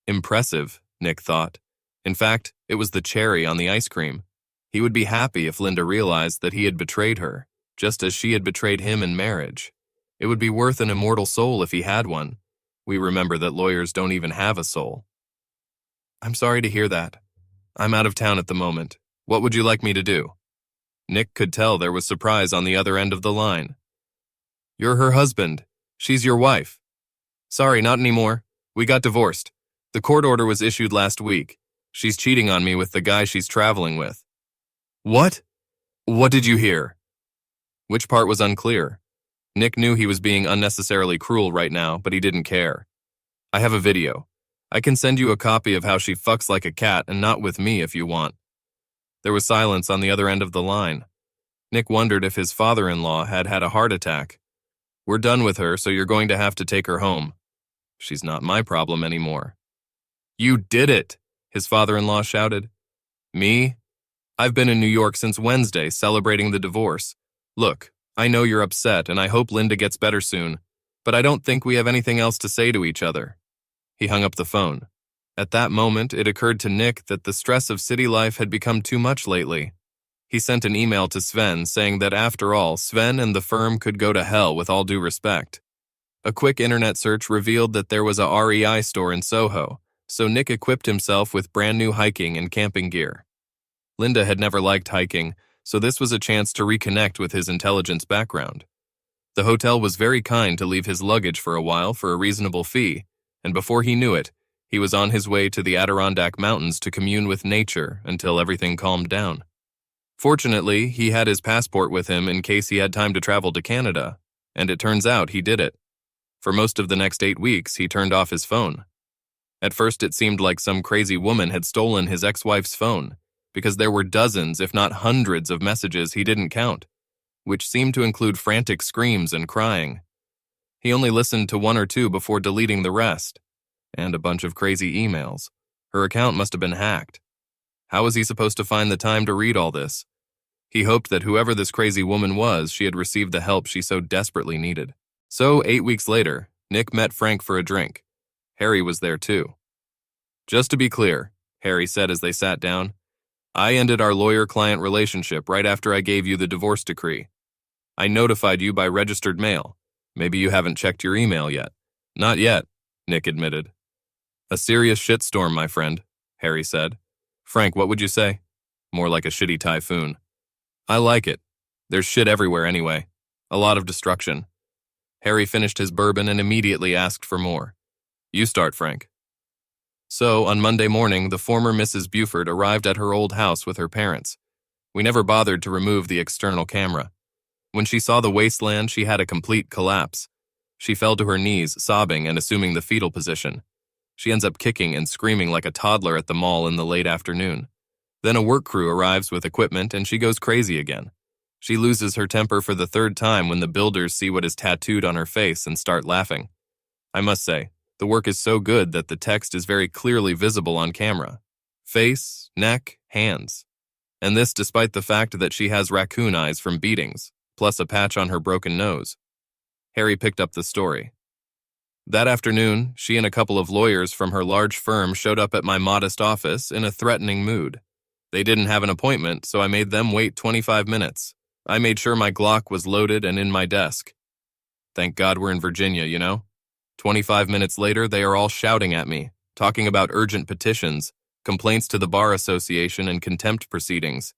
Impressive, Nick thought. In fact, it was the cherry on the ice cream. He would be happy if Linda realized that he had betrayed her, just as she had betrayed him in marriage. It would be worth an immortal soul if he had one. We remember that lawyers don't even have a soul. "I'm sorry to hear that. I'm out of town at the moment. What would you like me to do?" Nick could tell there was surprise on the other end of the line. "You're her husband. She's your wife." "Sorry, not anymore. We got divorced. The court order was issued last week. She's cheating on me with the guy she's traveling with." "What? What did you hear?" Which part was unclear. Nick knew he was being unnecessarily cruel right now, but he didn't care. "I have a video. I can send you a copy of how she fucks like a cat and not with me if you want." There was silence on the other end of the line. Nick wondered if his father-in-law had had a heart attack. "We're done with her, so you're going to have to take her home." "She's not my problem anymore." "You did it!" his father-in-law shouted. "Me? I've been in New York since Wednesday celebrating the divorce. Look, I know you're upset and I hope Linda gets better soon, but I don't think we have anything else to say to each other." He hung up the phone. At that moment, it occurred to Nick that the stress of city life had become too much lately. He sent an email to Sven saying that after all, Sven and the firm could go to hell with all due respect. A quick internet search revealed that there was a REI store in Soho, so Nick equipped himself with brand new hiking and camping gear. Linda had never liked hiking, so this was a chance to reconnect with his intelligence background. The hotel was very kind to leave his luggage for a while for a reasonable fee, and before he knew it, he was on his way to the Adirondack Mountains to commune with nature until everything calmed down. Fortunately, he had his passport with him in case he had time to travel to Canada, and it turns out he did it. For most of the next 8 weeks, he turned off his phone. At first, it seemed like some crazy woman had stolen his ex-wife's phone, because there were dozens, if not hundreds, of messages he didn't count, which seemed to include frantic screams and crying. He only listened to 1 or 2 before deleting the rest, and a bunch of crazy emails. Her account must have been hacked. How was he supposed to find the time to read all this? He hoped that whoever this crazy woman was, she had received the help she so desperately needed. So, 8 weeks later, Nick met Frank for a drink. Harry was there too. "Just to be clear," Harry said as they sat down, "I ended our lawyer-client relationship right after I gave you the divorce decree. I notified you by registered mail. Maybe you haven't checked your email yet." "Not yet," Nick admitted. "A serious shitstorm, my friend," Harry said. "Frank, what would you say?" "More like a shitty typhoon." "I like it. There's shit everywhere anyway. A lot of destruction." Harry finished his bourbon and immediately asked for more. "You start, Frank." So, on Monday morning, the former Mrs. Buford arrived at her old house with her parents. We never bothered to remove the external camera. When she saw the wasteland, she had a complete collapse. She fell to her knees, sobbing and assuming the fetal position. She ends up kicking and screaming like a toddler at the mall in the late afternoon. Then a work crew arrives with equipment and she goes crazy again. She loses her temper for the third time when the builders see what is tattooed on her face and start laughing. I must say, the work is so good that the text is very clearly visible on camera. Face, neck, hands. And this despite the fact that she has raccoon eyes from beatings, plus a patch on her broken nose. Harry picked up the story. That afternoon, she and a couple of lawyers from her large firm showed up at my modest office in a threatening mood. They didn't have an appointment, so I made them wait 25 minutes. I made sure my Glock was loaded and in my desk. Thank God we're in Virginia, you know? 25 minutes later, they are all shouting at me, talking about urgent petitions, complaints to the Bar Association, and contempt proceedings.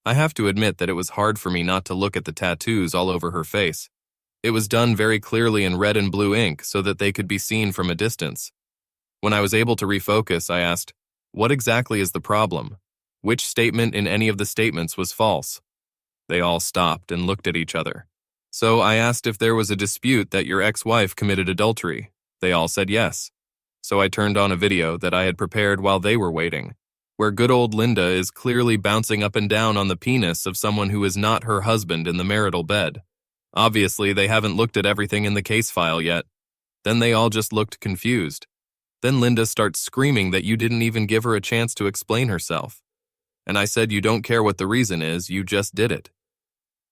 I have to admit that it was hard for me not to look at the tattoos all over her face. It was done very clearly in red and blue ink so that they could be seen from a distance. When I was able to refocus, I asked, "What exactly is the problem? Which statement in any of the statements was false?" They all stopped and looked at each other. So I asked if there was a dispute that your ex-wife committed adultery. They all said yes. So I turned on a video that I had prepared while they were waiting, where good old Linda is clearly bouncing up and down on the penis of someone who is not her husband in the marital bed. Obviously, they haven't looked at everything in the case file yet. Then they all just looked confused. Then Linda starts screaming that you didn't even give her a chance to explain herself. And I said, you don't care what the reason is, you just did it.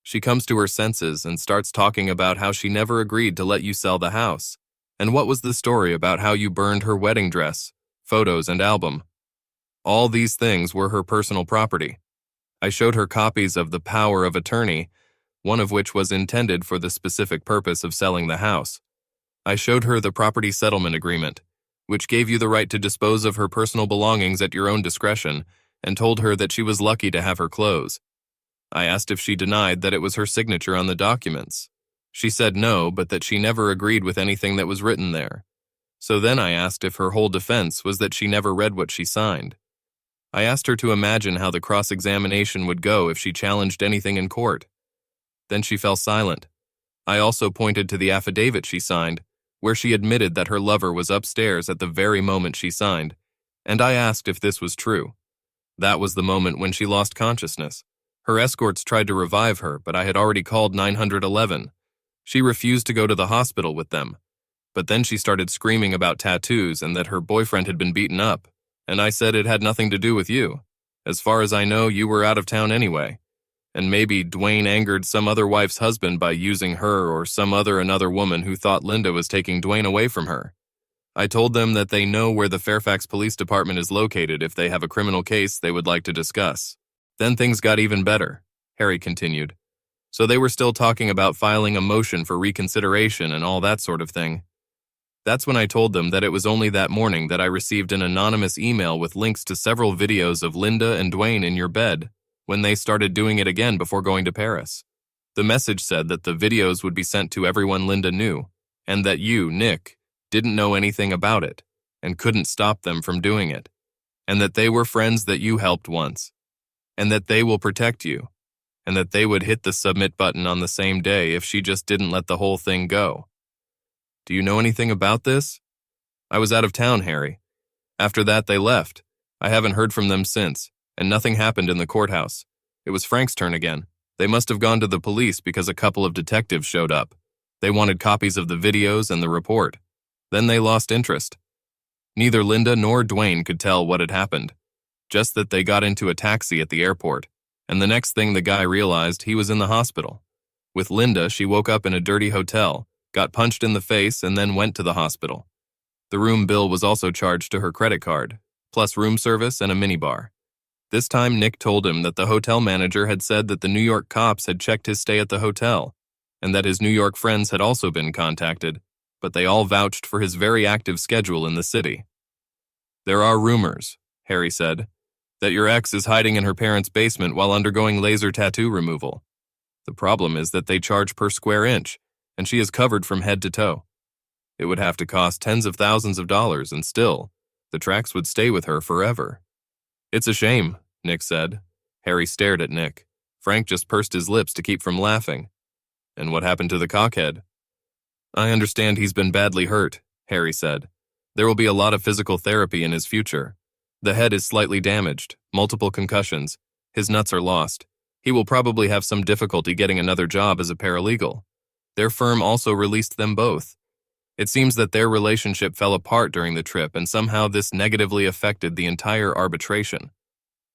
She comes to her senses and starts talking about how she never agreed to let you sell the house. And what was the story about how you burned her wedding dress, photos, and album? All these things were her personal property. I showed her copies of the power of attorney, one of which was intended for the specific purpose of selling the house. I showed her the property settlement agreement, which gave you the right to dispose of her personal belongings at your own discretion, and told her that she was lucky to have her clothes. I asked if she denied that it was her signature on the documents. She said no, but that she never agreed with anything that was written there. So then I asked if her whole defense was that she never read what she signed. I asked her to imagine how the cross-examination would go if she challenged anything in court. Then she fell silent. I also pointed to the affidavit she signed, where she admitted that her lover was upstairs at the very moment she signed, and I asked if this was true. That was the moment when she lost consciousness. Her escorts tried to revive her, but I had already called 911. She refused to go to the hospital with them. But then she started screaming about tattoos and that her boyfriend had been beaten up, and I said it had nothing to do with you. As far as I know, you were out of town anyway. And maybe Dwayne angered some other wife's husband by using her or some another woman who thought Linda was taking Dwayne away from her. I told them that they know where the Fairfax Police Department is located if they have a criminal case they would like to discuss. Then things got even better, Harry continued. So they were still talking about filing a motion for reconsideration and all that sort of thing. That's when I told them that it was only that morning that I received an anonymous email with links to several videos of Linda and Dwayne in your bed, when they started doing it again before going to Paris. The message said that the videos would be sent to everyone Linda knew, and that you, Nick, didn't know anything about it, and couldn't stop them from doing it, and that they were friends that you helped once, and that they will protect you, and that they would hit the submit button on the same day if she just didn't let the whole thing go. Do you know anything about this? I was out of town, Harry. After that, they left. I haven't heard from them since, and nothing happened in the courthouse. It was Frank's turn again. They must have gone to the police because a couple of detectives showed up. They wanted copies of the videos and the report. Then they lost interest. Neither Linda nor Dwayne could tell what had happened, just that they got into a taxi at the airport, and the next thing the guy realized, he was in the hospital. With Linda, she woke up in a dirty hotel, got punched in the face, and then went to the hospital. The room bill was also charged to her credit card, plus room service and a minibar. This time, Nick told him that the hotel manager had said that the New York cops had checked his stay at the hotel, and that his New York friends had also been contacted, but they all vouched for his very active schedule in the city. There are rumors, Harry said, that your ex is hiding in her parents' basement while undergoing laser tattoo removal. The problem is that they charge per square inch, and she is covered from head to toe. It would have to cost tens of thousands of dollars, and still, the tracks would stay with her forever. It's a shame, Nick said. Harry stared at Nick. Frank just pursed his lips to keep from laughing. And what happened to the cockhead? I understand he's been badly hurt, Harry said. There will be a lot of physical therapy in his future. The head is slightly damaged, multiple concussions. His nuts are lost. He will probably have some difficulty getting another job as a paralegal. Their firm also released them both. It seems that their relationship fell apart during the trip, and somehow this negatively affected the entire arbitration.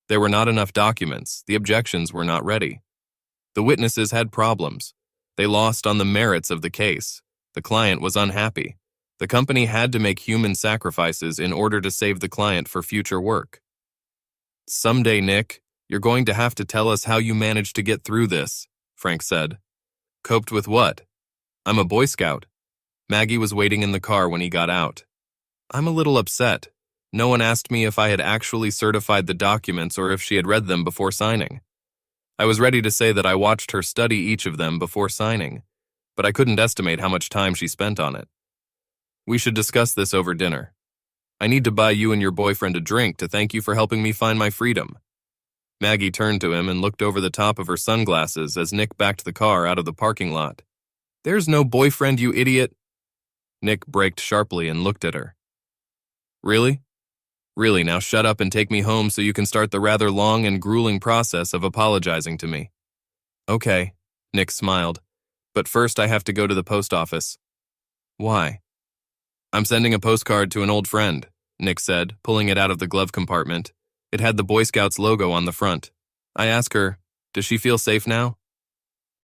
There were not enough documents. The objections were not ready. The witnesses had problems. They lost on the merits of the case. The client was unhappy. The company had to make human sacrifices in order to save the client for future work. "Someday, Nick, you're going to have to tell us how you managed to get through this," Frank said. "Coped with what?" "I'm a Boy Scout." Maggie was waiting in the car when he got out. "I'm a little upset. No one asked me if I had actually certified the documents or if she had read them before signing. I was ready to say that I watched her study each of them before signing, but I couldn't estimate how much time she spent on it. We should discuss this over dinner. I need to buy you and your boyfriend a drink to thank you for helping me find my freedom." Maggie turned to him and looked over the top of her sunglasses as Nick backed the car out of the parking lot. "There's no boyfriend, you idiot." Nick braked sharply and looked at her. "Really? Really, now shut up and take me home so you can start the rather long and grueling process of apologizing to me." "Okay," Nick smiled, "but first I have to go to the post office." "Why?" "I'm sending a postcard to an old friend," Nick said, pulling it out of the glove compartment. It had the Boy Scouts logo on the front. "I ask her, does she feel safe now?"